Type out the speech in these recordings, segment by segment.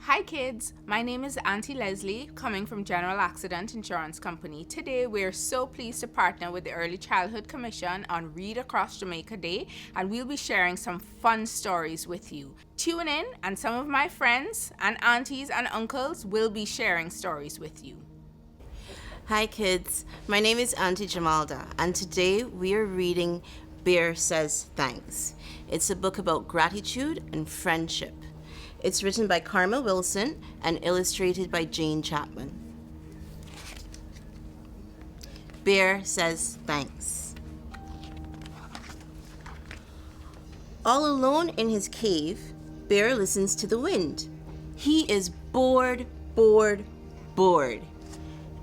Hi kids, my name is Auntie Leslie, coming from General Accident Insurance Company. Today we are so pleased to partner with the Early Childhood Commission on Read Across Jamaica Day, and we'll be sharing some fun stories with you. Tune in and some of my friends and aunties and uncles will be sharing stories with you. Hi kids, my name is Auntie Jamalda and today we are reading Bear Says Thanks. It's a book about gratitude and friendship. It's written by Karma Wilson and illustrated by Jane Chapman. Bear Says Thanks. All alone in his cave, Bear listens to the wind. He is bored,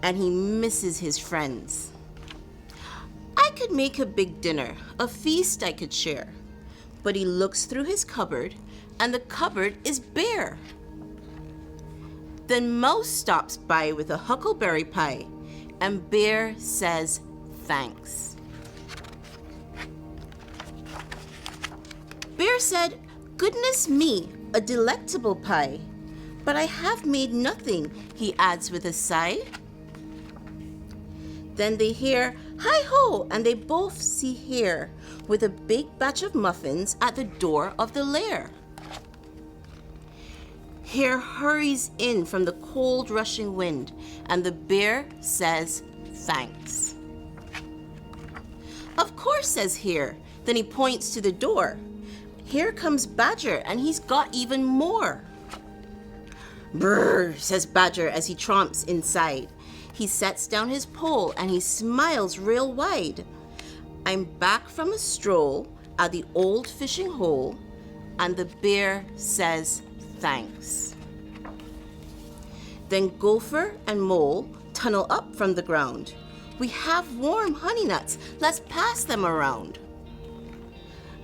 and he misses his friends. I could make a big dinner, a feast I could share. But he looks through his cupboard, and the cupboard is bare. Then Mouse stops by with a huckleberry pie, and Bear says thanks. Bear said, "Goodness me, a delectable pie. But I have made nothing," he adds with a sigh. Then they hear, "Hi-ho!" and they both see Hare with a big batch of muffins at the door of the lair. Hare hurries in from the cold rushing wind, and the bear says thanks. "Of course," says Hare. Then he points to the door. Here comes Badger, and he's got even more. "Brr," says Badger as he tromps inside. He sets down his pole and he smiles real wide. "I'm back from a stroll at the old fishing hole," and the bear says thanks. Then Gopher and Mole tunnel up from the ground. "We have warm honey nuts, let's pass them around."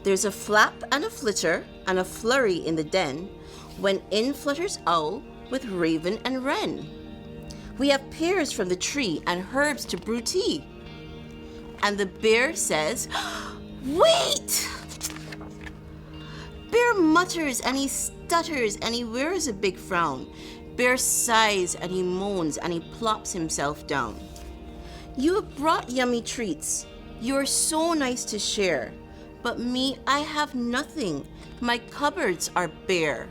There's a flap and a flitter and a flurry in the den, when in flutters Owl with Raven and Wren. "We have pears from the tree and herbs to brew tea." And the bear says, "Wait!" Bear mutters and he stutters and he wears a big frown. Bear sighs and he moans and he plops himself down. "You have brought yummy treats. You're so nice to share. But me, I have nothing. My cupboards are bare."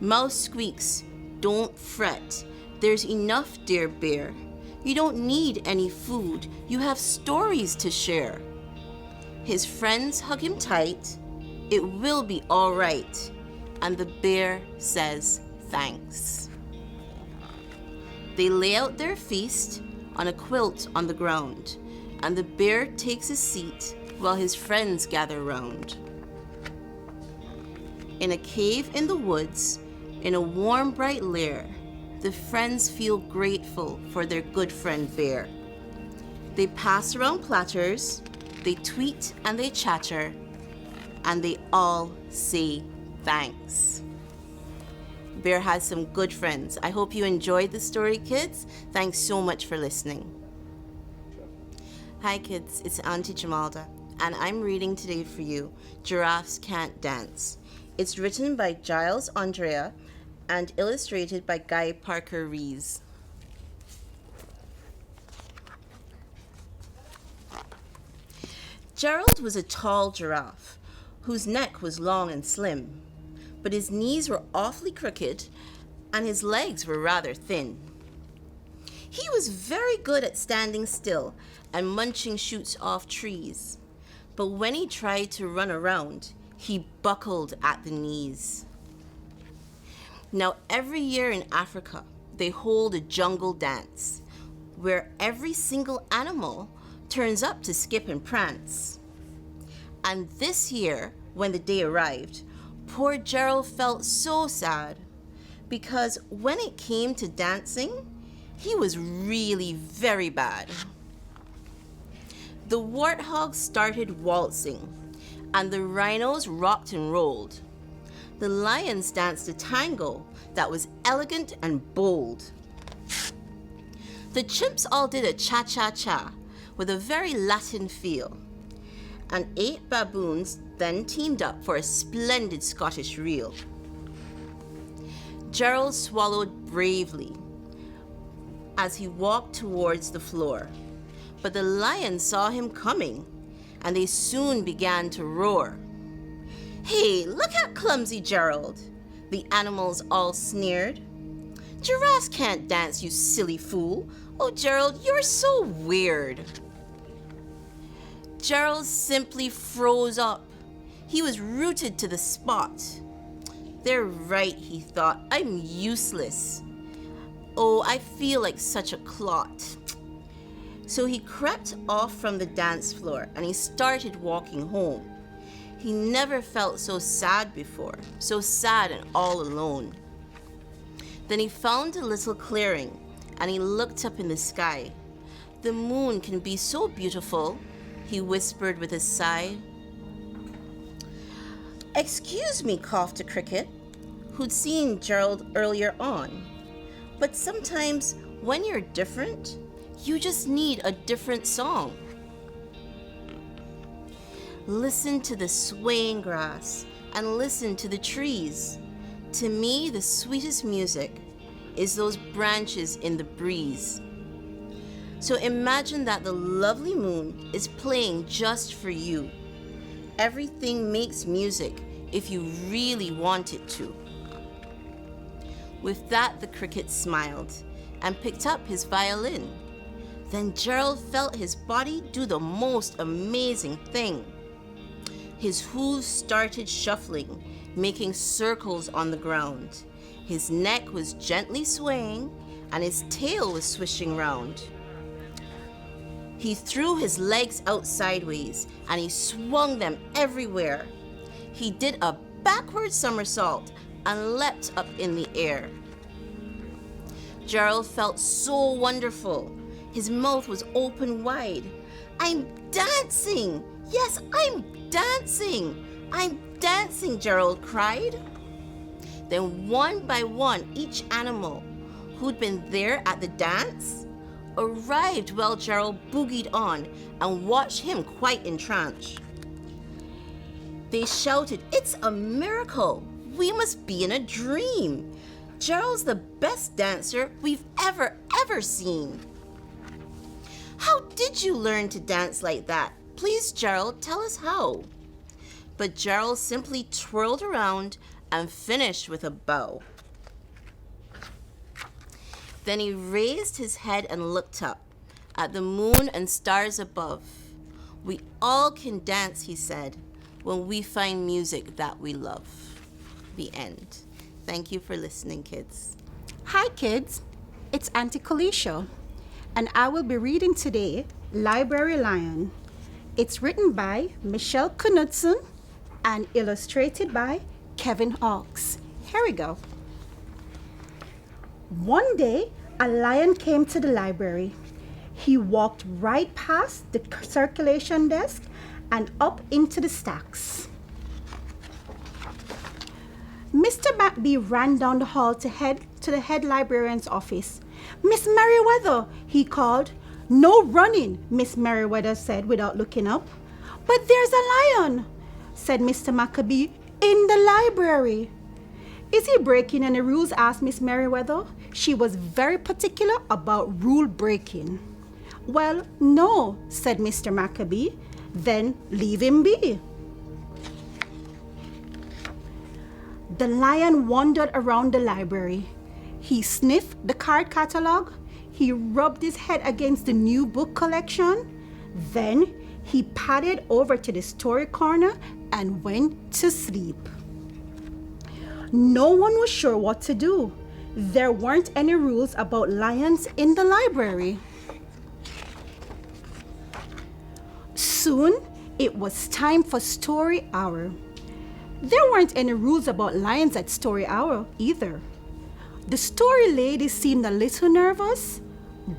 Mouse squeaks, "Don't fret. There's enough, dear bear. You don't need any food. You have stories to share." His friends hug him tight. "It will be all right." And the bear says thanks. They lay out their feast on a quilt on the ground, and the bear takes a seat while his friends gather round. In a cave in the woods, in a warm, bright lair, the friends feel grateful for their good friend Bear. They pass around platters, they tweet and they chatter, and they all say thanks. Bear has some good friends. I hope you enjoyed the story, kids. Thanks so much for listening. Hi kids, it's Auntie Jamalda, and I'm reading today for you Giraffes Can't Dance. It's written by Giles Andrea and illustrated by Guy Parker Rees. Gerald was a tall giraffe whose neck was long and slim, but his knees were awfully crooked and his legs were rather thin. He was very good at standing still and munching shoots off trees, but when he tried to run around, he buckled at the knees. Now, every year in Africa, they hold a jungle dance where every single animal turns up to skip and prance. And this year, when the day arrived, poor Gerald felt so sad because when it came to dancing, he was really very bad. The warthogs started waltzing, and the rhinos rocked and rolled. The lions danced a tango that was elegant and bold. The chimps all did a cha-cha-cha with a very Latin feel. And 8 baboons then teamed up for a splendid Scottish reel. Gerald swallowed bravely as he walked towards the floor. But the lions saw him coming, and they soon began to roar. "Hey, look at clumsy Gerald," the animals all sneered. "Giraffes can't dance, you silly fool. Oh, Gerald, you're so weird." Gerald simply froze up. He was rooted to the spot. "They're right," he thought. "I'm useless. Oh, I feel like such a clot." So he crept off from the dance floor and he started walking home. He never felt so sad before, so sad and all alone. Then he found a little clearing and he looked up in the sky. "The moon can be so beautiful," he whispered with a sigh. "Excuse me," coughed a cricket, who'd seen Gerald earlier on. "But sometimes when you're different, you just need a different song." Listen to the swaying grass and listen to the trees. To me, the sweetest music is those branches in the breeze. So imagine that the lovely moon is playing just for you. Everything makes music if you really want it to. With that, the cricket smiled and picked up his violin. Then Gerald felt his body do the most amazing thing. His hooves started shuffling, making circles on the ground. His neck was gently swaying and his tail was swishing round. He threw his legs out sideways and he swung them everywhere. He did a backward somersault and leapt up in the air. Gerald felt so wonderful. His mouth was open wide. "I'm dancing! Yes, I'm dancing! I'm dancing!" Gerald cried. Then one by one, each animal who'd been there at the dance arrived while Gerald boogied on and watched him quite entranced. They shouted, "It's a miracle! We must be in a dream! Gerald's the best dancer we've ever seen." "How did you learn to dance like that? Please, Gerald, tell us how." But Gerald simply twirled around and finished with a bow. Then he raised his head and looked up at the moon and stars above. "We all can dance," he said, "when we find music that we love." The end. Thank you for listening, kids. Hi kids, it's Auntie Kalisha, and I will be reading today Library Lion. It's written by Michelle Knudsen and illustrated by Kevin Hawkes. Here we go. One day, a lion came to the library. He walked right past the circulation desk and up into the stacks. Mr. Macbee ran down the hall to head to the head librarian's office. "Miss Merriweather," he called. "No running," Miss Merriweather said without looking up. "But there's a lion," said Mr. Maccabee, "in the library." "Is he breaking any rules?" asked Miss Merriweather. She was very particular about rule breaking. "Well, no," said Mr. Maccabee. "Then leave him be." The lion wandered around the library. He sniffed the card catalog. He rubbed his head against the new book collection. Then he padded over to the story corner and went to sleep. No one was sure what to do. There weren't any rules about lions in the library. Soon, it was time for story hour. There weren't any rules about lions at story hour either. The story lady seemed a little nervous,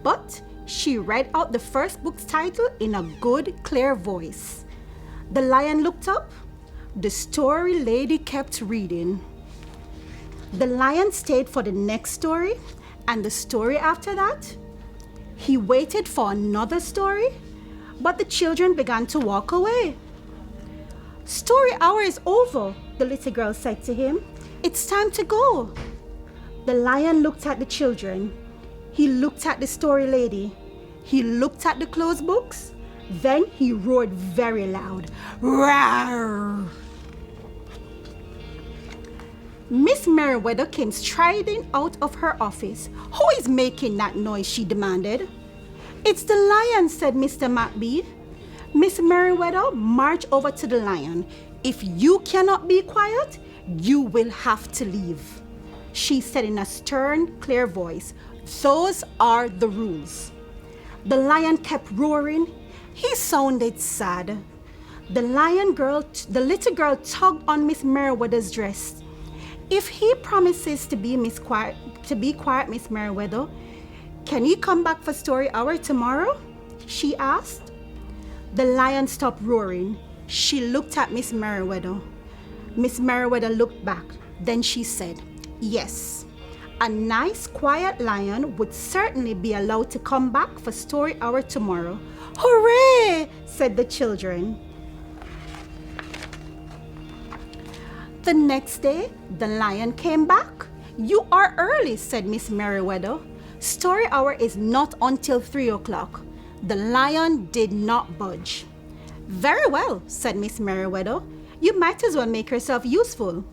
but she read out the first book's title in a good, clear voice. The lion looked up. The story lady kept reading. The lion stayed for the next story and the story after that. He waited for another story, but the children began to walk away. "Story hour is over," the little girl said to him. "It's time to go." The lion looked at the children. He looked at the story lady. He looked at the closed books. Then he roared very loud. Roar! Miss Merriweather came striding out of her office. Who is making that noise? She demanded. It's the lion, said Mr. McBee. Miss Merriweather marched over to the lion. If you cannot be quiet, you will have to leave, she said in a stern, clear voice. Those are the rules. The lion kept roaring. He sounded sad. The little girl tugged on Miss Merriweather's dress. If he promises to be quiet, Miss Merriweather, can he come back for story hour tomorrow? She asked. The lion stopped roaring. She looked at Miss Merriweather. Miss Merriweather looked back. Then she said, yes, a nice quiet lion would certainly be allowed to come back for story hour tomorrow. Hooray, said the children. The next day, the lion came back. You are early, said Miss Merriweather. Story hour is not until 3 o'clock. The lion did not budge. Very well, said Miss Merriweather. You might as well make yourself useful.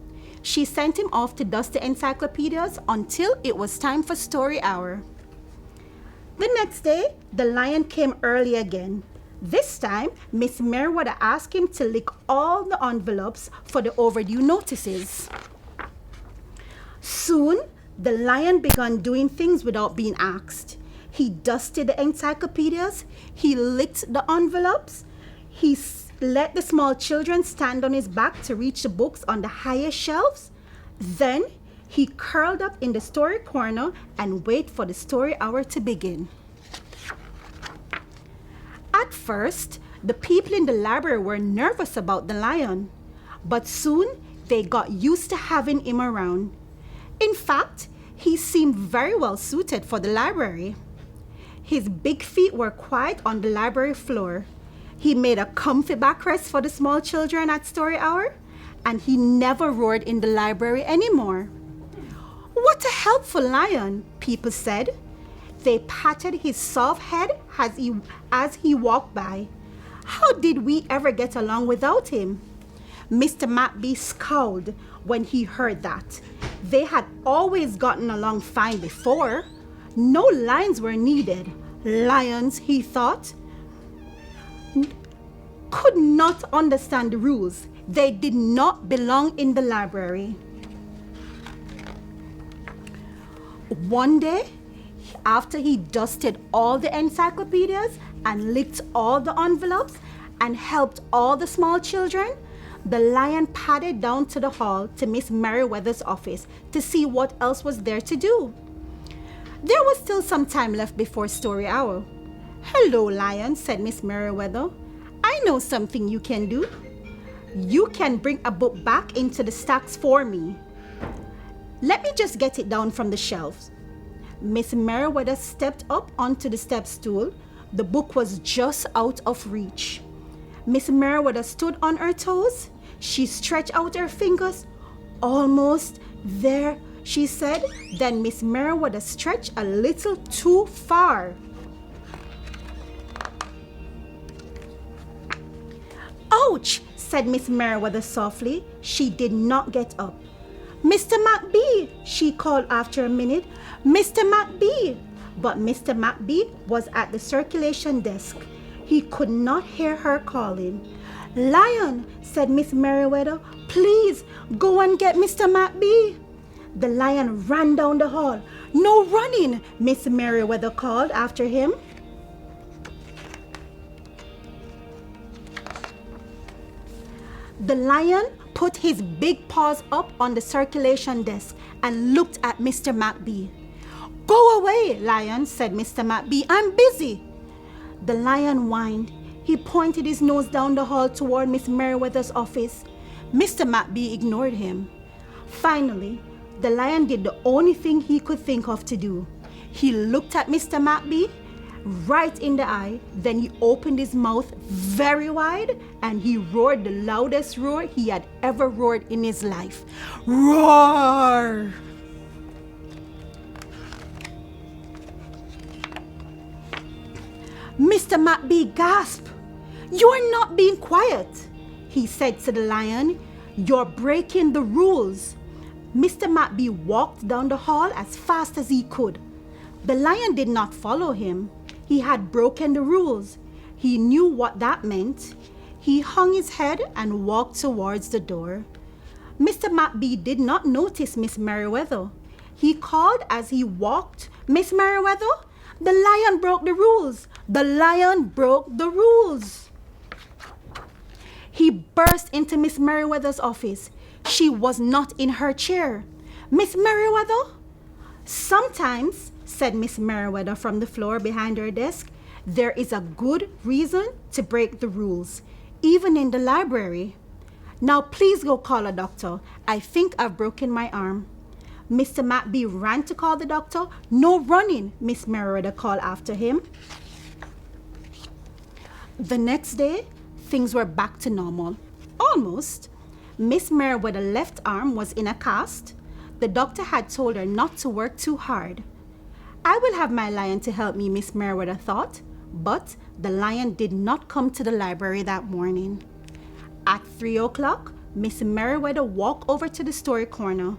She sent him off to dust the encyclopedias until it was time for story hour. The next day, the lion came early again. This time, Miss Merriweather asked him to lick all the envelopes for the overdue notices. Soon, the lion began doing things without being asked. He dusted the encyclopedias. He licked the envelopes. He let the small children stand on his back to reach the books on the highest shelves. Then, he curled up in the story corner and waited for the story hour to begin. At first, the people in the library were nervous about the lion, but soon they got used to having him around. In fact, he seemed very well suited for the library. His big feet were quiet on the library floor. He made a comfy backrest for the small children at story hour, and he never roared in the library anymore. What a helpful lion, people said. They patted his soft head as he walked by. How did we ever get along without him? Mr. McBee scowled when he heard that. They had always gotten along fine before. No lines were needed. Lions, he thought, could not understand the rules. They did not belong in the library. One day, after he dusted all the encyclopedias and licked all the envelopes and helped all the small children, the lion padded down to the hall to Miss Merriweather's office to see what else was there to do. There was still some time left before story hour. Hello, lion, said Miss Merriweather. I know something you can do. You can bring a book back into the stacks for me. Let me just get it down from the shelves. Miss Merriweather stepped up onto the step stool. The book was just out of reach. Miss Merriweather stood on her toes. She stretched out her fingers. Almost there, she said. Then Miss Merriweather stretched a little too far. Ouch, said Miss Merriweather softly. She did not get up. Mr. McBee, she called after a minute. Mr. McBee. But Mr. McBee was at the circulation desk. He could not hear her calling. Lion, said Miss Merriweather, please go and get Mr. McBee. The lion ran down the hall. No running, Miss Merriweather called after him. The lion put his big paws up on the circulation desk and looked at Mr. McBee. Go away, lion, said Mr. McBee. I'm busy. The lion whined. He pointed his nose down the hall toward Miss Merriweather's office. Mr. McBee ignored him. Finally, the lion did the only thing he could think of to do. He looked at Mr. McBee right in the eye. Then he opened his mouth very wide and he roared the loudest roar he had ever roared in his life. Roar! Mr. McBee gasped. "You are not being quiet," he said to the lion. "You're breaking the rules." Mr. McBee walked down the hall as fast as he could. The lion did not follow him. He had broken the rules. He knew what that meant. He hung his head and walked towards the door. Mr. McBee did not notice Miss Merriweather. He called as he walked, "Miss Merriweather, the lion broke the rules. The lion broke the rules." He burst into Miss Merriweather's office. She was not in her chair. "Miss Merriweather?" "Sometimes," said Miss Merriweather from the floor behind her desk, "there is a good reason to break the rules, even in the library. Now please go call a doctor. I think I've broken my arm." Mr. McBee ran to call the doctor. "No running," Miss Merriweather called after him. The next day, things were back to normal. Almost. Miss Merriweather's left arm was in a cast. The doctor had told her not to work too hard. "I will have my lion to help me," Miss Merriweather thought. But the lion did not come to the library that morning. At 3 o'clock, Miss Merriweather walked over to the story corner.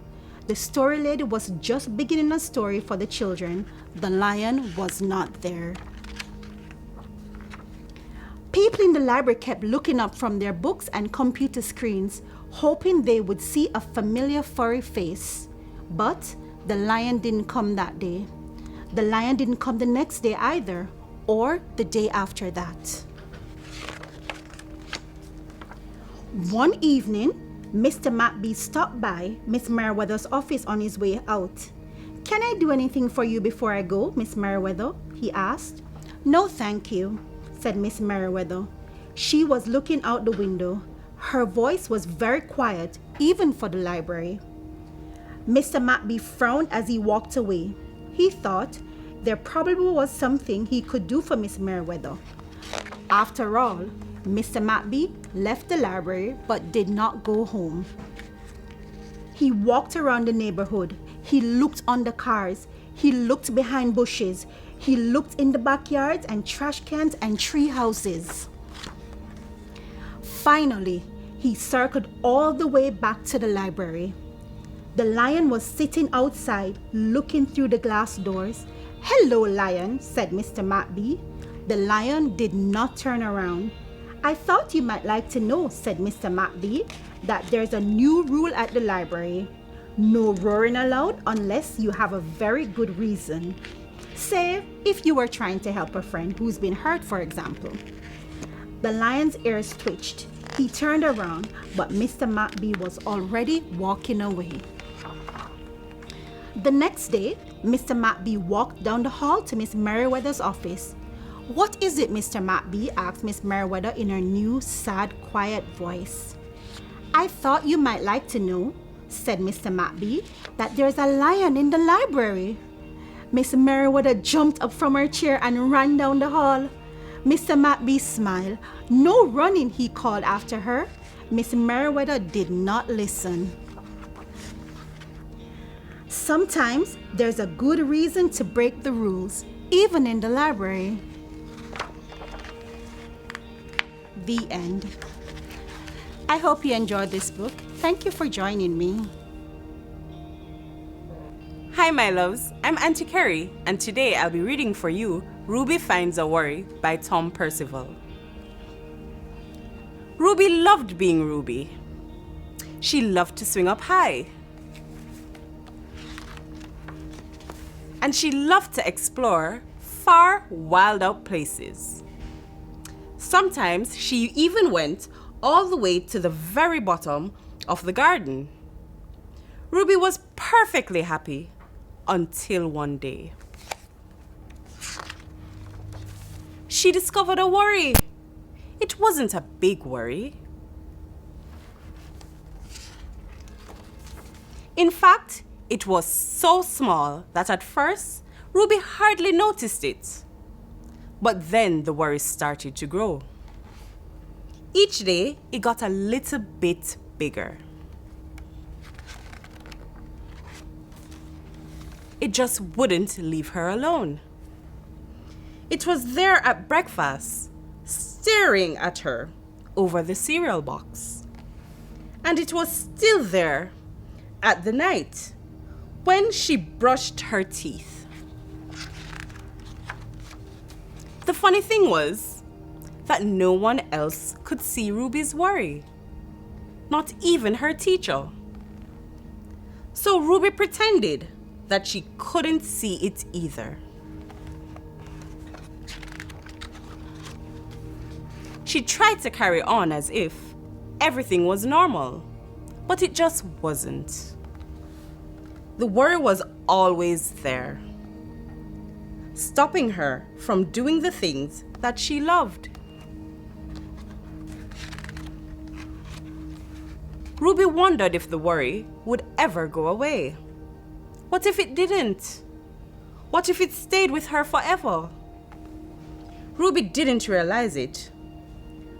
The story lady was just beginning a story for the children. The lion was not there. People in the library kept looking up from their books and computer screens, hoping they would see a familiar furry face. But the lion didn't come that day. The lion didn't come the next day either, or the day after that. One evening, Mr. McBee stopped by Miss Merriweather's office on his way out. "Can I do anything for you before I go, Miss Merriweather?" he asked. "No, thank you," said Miss Merriweather. She was looking out the window. Her voice was very quiet, even for the library. Mr. McBee frowned as he walked away. He thought there probably was something he could do for Miss Merriweather. After all, Mr. McBee left the library but did not go home. He walked around the neighborhood. He looked under cars. He looked behind bushes. He looked in the backyards and trash cans and tree houses. Finally, he circled all the way back to the library. The lion was sitting outside, looking through the glass doors. "Hello, lion," said Mr. McBee. The lion did not turn around. "I thought you might like to know," said Mr. McBee, "that there's a new rule at the library. No roaring allowed unless you have a very good reason. Say, if you were trying to help a friend who's been hurt, for example." The lion's ears twitched. He turned around, but Mr. McBee was already walking away. The next day, Mr. McBee walked down the hall to Miss Merriweather's office. "What is it, Mr. McBee?" asked Miss Merriweather in her new, sad, quiet voice. "I thought you might like to know," said Mr. McBee, "that there's a lion in the library." Miss Merriweather jumped up from her chair and ran down the hall. Mr. McBee smiled. "No running," he called after her. Miss Merriweather did not listen. Sometimes there's a good reason to break the rules, even in the library. The end. I hope you enjoyed this book. Thank you for joining me. Hi my loves, I'm Auntie Kerry and today I'll be reading for you Ruby Finds a Worry by Tom Percival. Ruby loved being Ruby. She loved to swing up high. And she loved to explore far, wild out places. Sometimes she even went all the way to the very bottom of the garden. Ruby was perfectly happy until one day. She discovered a worry. It wasn't a big worry. In fact, it was so small that at first, Ruby hardly noticed it. But then the worry started to grow. Each day, it got a little bit bigger. It just wouldn't leave her alone. It was there at breakfast, staring at her over the cereal box. And it was still there at the night when she brushed her teeth. The funny thing was that no one else could see Ruby's worry, not even her teacher. So Ruby pretended that she couldn't see it either. She tried to carry on as if everything was normal, but it just wasn't. The worry was always there, stopping her from doing the things that she loved. Ruby wondered if the worry would ever go away. What if it didn't? What if it stayed with her forever? Ruby didn't realize it,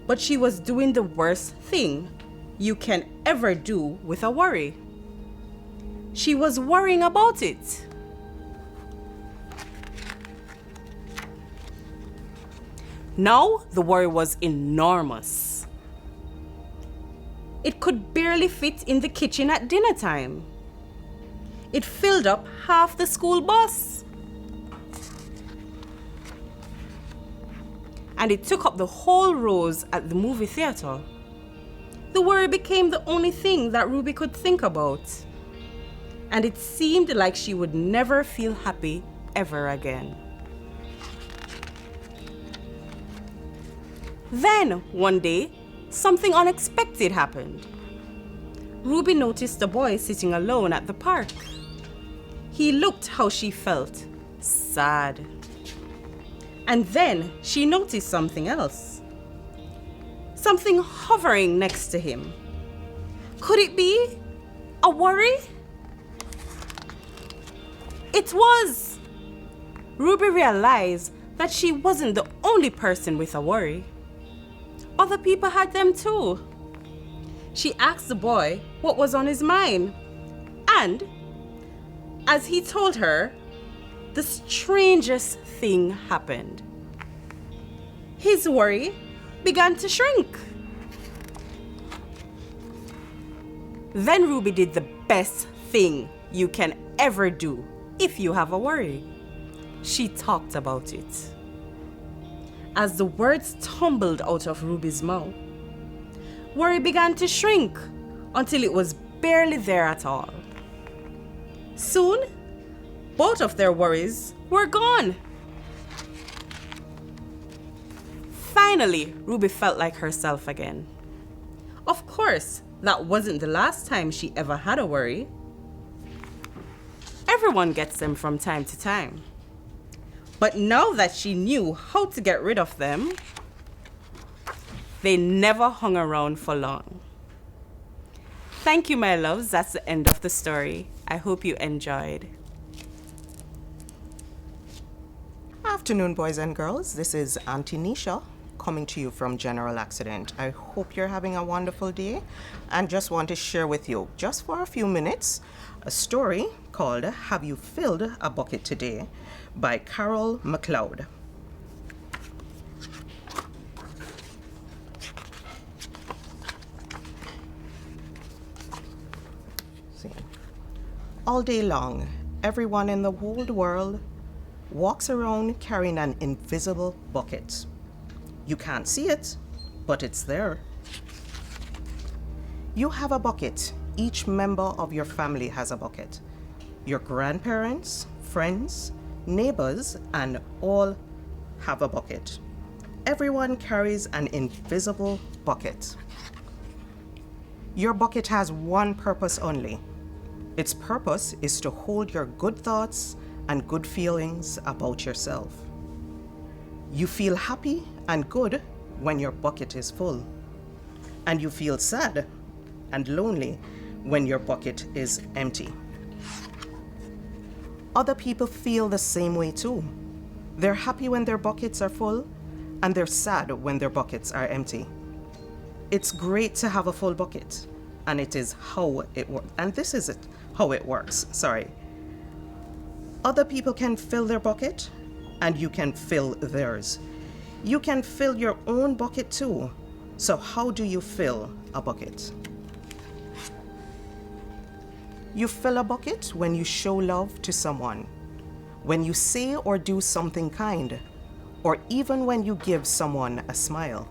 but she was doing the worst thing you can ever do with a worry. She was worrying about it. Now the worry was enormous. It could barely fit in the kitchen at dinner time. It filled up half the school bus. And it took up the whole rows at the movie theater. The worry became the only thing that Ruby could think about. And it seemed like she would never feel happy ever again. Then, one day, something unexpected happened. Ruby noticed a boy sitting alone at the park. He looked how she felt, sad. And then she noticed something else. Something hovering next to him. Could it be a worry? It was. Ruby realized that she wasn't the only person with a worry. Other people had them too. She asked the boy what was on his mind. And as he told her, the strangest thing happened. His worry began to shrink. Then Ruby did the best thing you can ever do if you have a worry. She talked about it. As the words tumbled out of Ruby's mouth, worry began to shrink until it was barely there at all. Soon, both of their worries were gone. Finally, Ruby felt like herself again. Of course, that wasn't the last time she ever had a worry. Everyone gets them from time to time. But now that she knew how to get rid of them, they never hung around for long. Thank you, my loves. That's the end of the story. I hope you enjoyed. Afternoon, boys and girls. This is Auntie Nisha coming to you from General Accident. I hope you're having a wonderful day and just want to share with you, just for a few minutes, a story called Have You Filled a Bucket Today by Carol McLeod. All day long, everyone in the whole world walks around carrying an invisible bucket. You can't see it, but it's there. You have a bucket. Each member of your family has a bucket. Your grandparents, friends, neighbors, and all have a bucket. Everyone carries an invisible bucket. Your bucket has one purpose only. Its purpose is to hold your good thoughts and good feelings about yourself. You feel happy and good when your bucket is full. And you feel sad and lonely when your bucket is empty. Other people feel the same way too. They're happy when their buckets are full, and they're sad when their buckets are empty. It's great to have a full bucket, and it is how it works. And this is how it works. Other people can fill their bucket, and you can fill theirs. You can fill your own bucket too. So how do you fill a bucket? You fill a bucket when you show love to someone, when you say or do something kind, or even when you give someone a smile.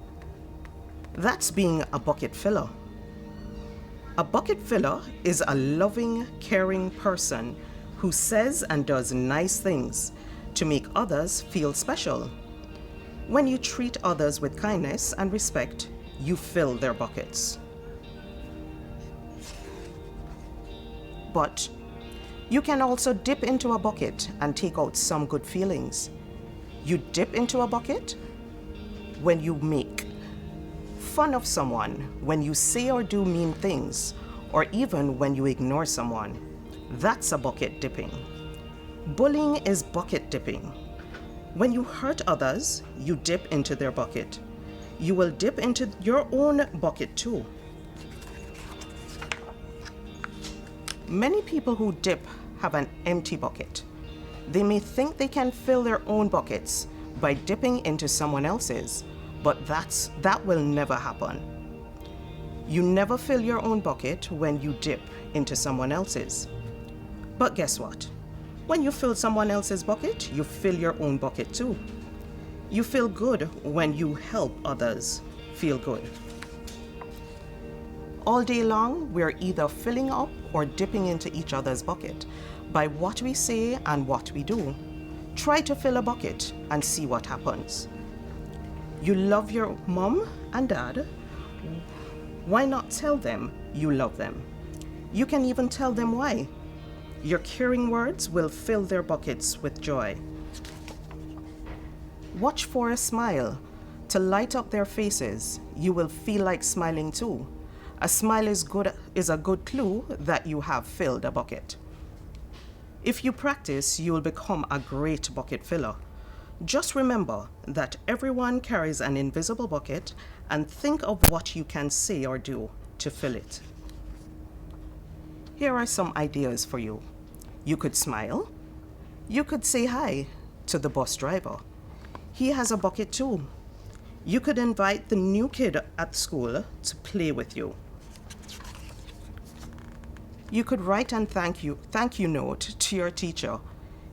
That's being a bucket filler. A bucket filler is a loving, caring person who says and does nice things to make others feel special. When you treat others with kindness and respect, you fill their buckets. But you can also dip into a bucket and take out some good feelings. You dip into a bucket when you make fun of someone, when you say or do mean things, or even when you ignore someone. That's a bucket dipping. Bullying is bucket dipping. When you hurt others, you dip into their bucket. You will dip into your own bucket too. Many people who dip have an empty bucket. They may think they can fill their own buckets by dipping into someone else's, but that will never happen. You never fill your own bucket when you dip into someone else's. But guess what? When you fill someone else's bucket, you fill your own bucket too. You feel good when you help others feel good. All day long, we're either filling up or dipping into each other's bucket by what we say and what we do. Try to fill a bucket and see what happens. You love your mom and dad. Why not tell them you love them? You can even tell them why. Your caring words will fill their buckets with joy. Watch for a smile to light up their faces. You will feel like smiling too. A smile is a good clue that you have filled a bucket. If you practice, you will become a great bucket filler. Just remember that everyone carries an invisible bucket and think of what you can say or do to fill it. Here are some ideas for you. You could smile. You could say hi to the bus driver. He has a bucket too. You could invite the new kid at school to play with you. You could write a thank you note to your teacher.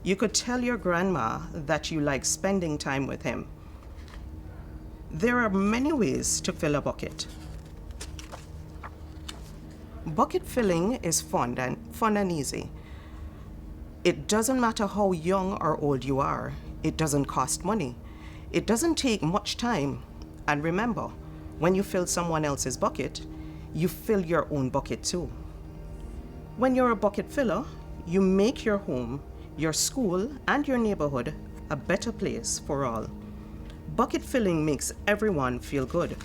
You could tell your grandma that you like spending time with him. There are many ways to fill a bucket. Bucket filling is fun and easy. It doesn't matter how young or old you are. It doesn't cost money. It doesn't take much time. And remember, when you fill someone else's bucket, you fill your own bucket too. When you're a bucket filler, you make your home, your school, and your neighborhood a better place for all. Bucket filling makes everyone feel good.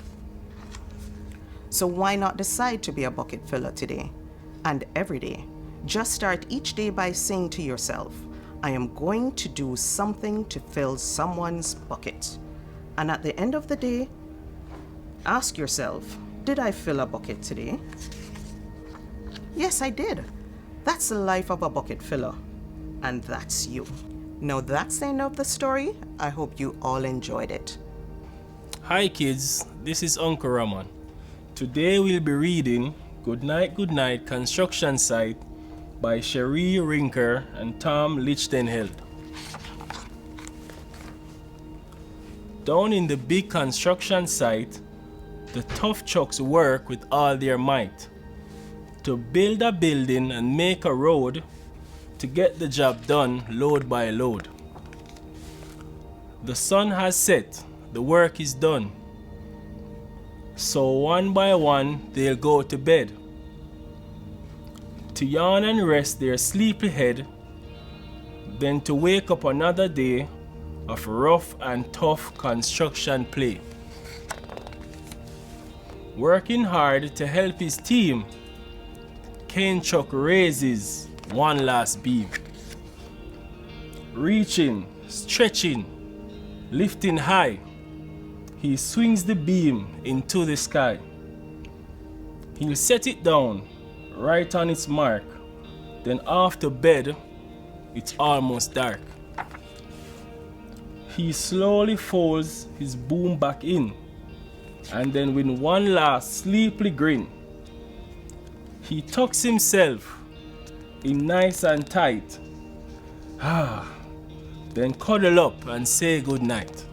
So why not decide to be a bucket filler today and every day? Just start each day by saying to yourself, I am going to do something to fill someone's bucket. And at the end of the day, ask yourself, did I fill a bucket today? Yes, I did. That's the life of a bucket filler. And that's you. Now that's the end of the story. I hope you all enjoyed it. Hi kids, this is Uncle Ramon. Today we'll be reading Good Night Construction Site by Cherie Rinker and Tom Lichtenheld. Down in the big construction site, the tough trucks work with all their might to build a building and make a road to get the job done load by load. The sun has set, the work is done. So one by one they'll go to bed, to yawn and rest their sleepy head, then to wake up another day of rough and tough construction play. Working hard to help his team, Cane Truck raises one last beam. Reaching, stretching, lifting high, he swings the beam into the sky. He'll set it down right on its mark, then off to bed, it's almost dark. He slowly folds his boom back in, and then with one last sleepy grin, he tucks himself in nice and tight. Then cuddle up and say good night.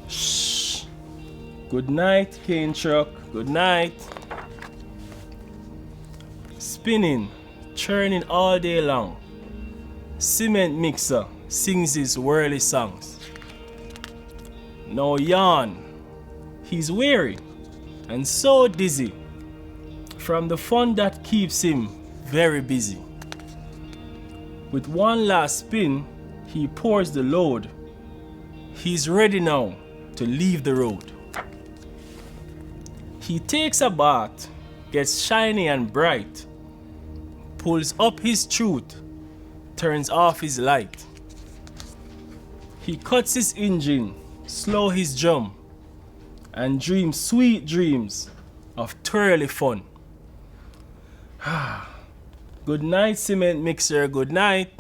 Shh. Good night, cane truck. Good night. Spinning, churning all day long. Cement mixer sings his whirly songs. Now yawn. He's weary and so dizzy from the fun that keeps him very busy. With one last spin, he pours the load. He's ready now to leave the road. He takes a bath, gets shiny and bright, pulls up his chute, turns off his light. He cuts his engine, slow his drum, and dreams sweet dreams of thoroughly fun. Good night, cement mixer, good night.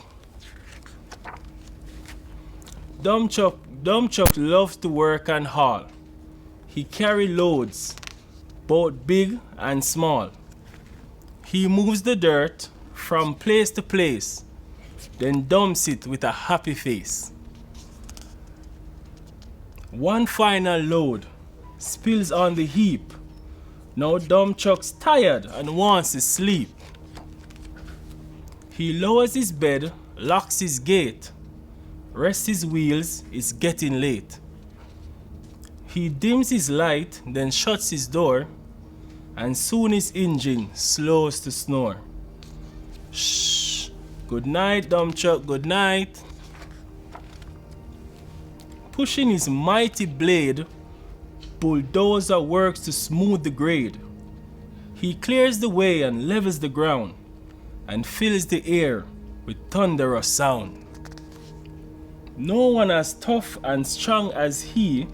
Dumb Chuck loves to work and haul. He carry loads, both big and small. He moves the dirt from place to place, then dumps it with a happy face. One final load spills on the heap. Now Dumb Chuck's tired and wants to sleep. He lowers his bed, locks his gate, rests his wheels, it's getting late. He dims his light, then shuts his door, and soon his engine slows to snore. Shh. Good night, Dumb Chuck, good night. Pushing his mighty blade, bulldozer works to smooth the grade. He clears the way and levels the ground, and fills the air with thunderous sound. No one as tough and strong as he,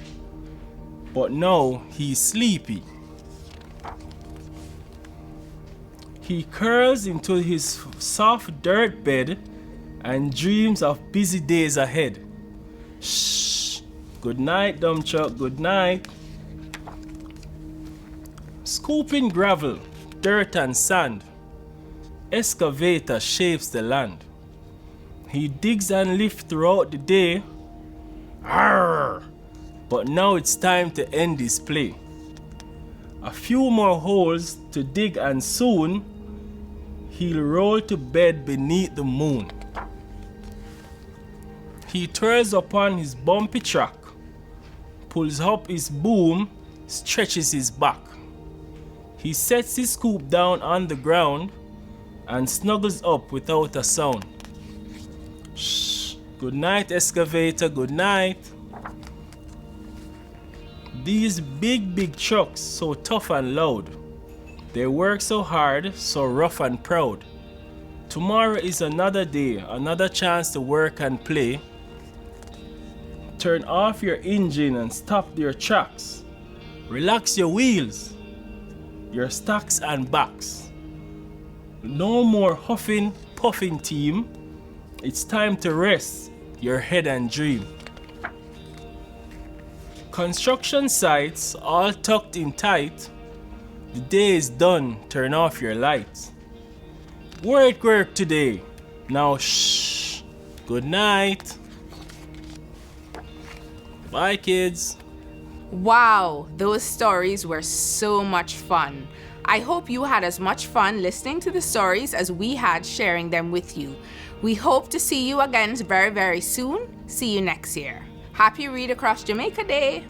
but now he's sleepy. He curls into his soft dirt bed and dreams of busy days ahead. Shh. Good night, Dumb Chuck, good night. Scooping gravel, dirt and sand, excavator shapes the land. He digs and lifts throughout the day. Arrgh! But now it's time to end his play. A few more holes to dig and soon he'll roll to bed beneath the moon. He twirls upon his bumpy track, pulls up his boom, stretches his back. He sets his scoop down on the ground and snuggles up without a sound. Shh. Good night, excavator, good night. These big trucks, so tough and loud. They work so hard, so rough and proud. Tomorrow is another day, another chance to work and play. Turn off your engine and stop your tracks. Relax your wheels, your stacks and backs. No more huffing, puffing team. It's time to rest your head and dream. Construction sites all tucked in tight. The day is done, turn off your lights. Work today. Now shh. Good night. Bye, kids. Wow, those stories were so much fun. I hope you had as much fun listening to the stories as we had sharing them with you. We hope to see you again very soon. See you next year. Happy Read Across Jamaica Day!